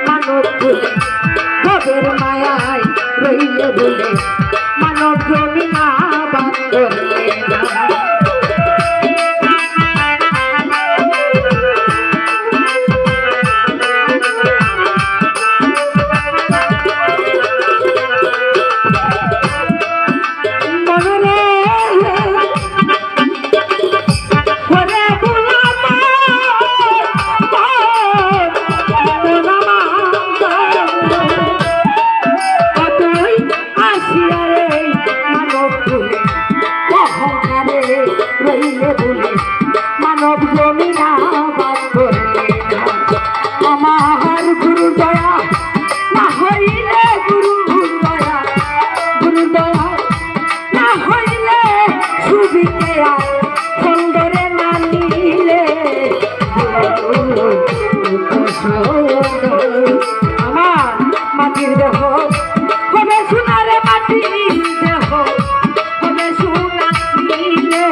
মানব বলে ভবের মায়ায় রইলে বলে মানব জমি না বাঁধলে না মানব জমি না বাঁধলে আমার গুরু দয়া না হইলে গুরু দয়া না হইলে সুবিকে সুন্দরে না নিলে আমার মাটির দেহ হবে সোনারে মাটির দেহ হবে সোনা নিলে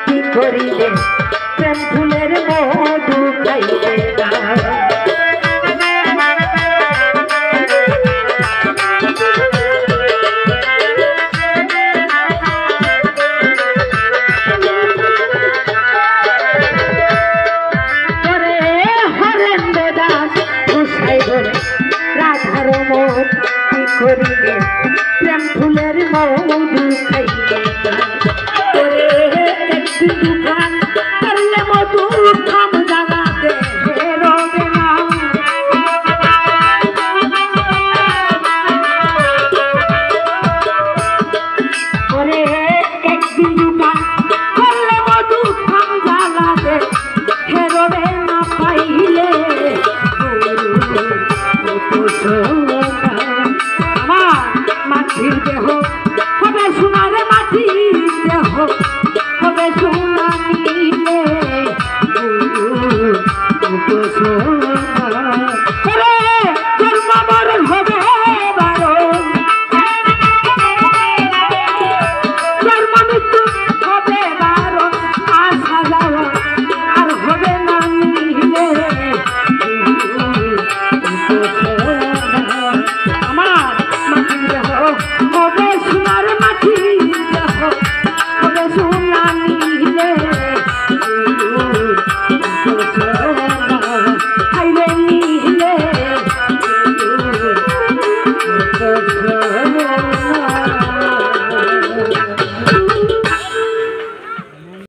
কি করিলে প্রেম ফুলের মধু খাইলে না হরেন্দ্র দাস গোসাই বলে রাধার মন কি করিলে প্রেম ফুলের মধু খাইলে না দুখান করলে মধুর থাম জানাতে বেরোবে না ওরে একদিন দুখান করলে মধুর থাম জানাতে বেরোবে না পাইলে আমার মাটির দেহ হবে সোনারে মাটির দেহ হবে সোনা নিলে জন্ম মরণ হবে বারণ জন্ম মৃত্যু হবে বারণ আসা যাওয়া আর হবে না নিলে আমার মাটির দেহ হবে সোনার মাটির দেহ হবে সোনা নিলে খাইলে নিলে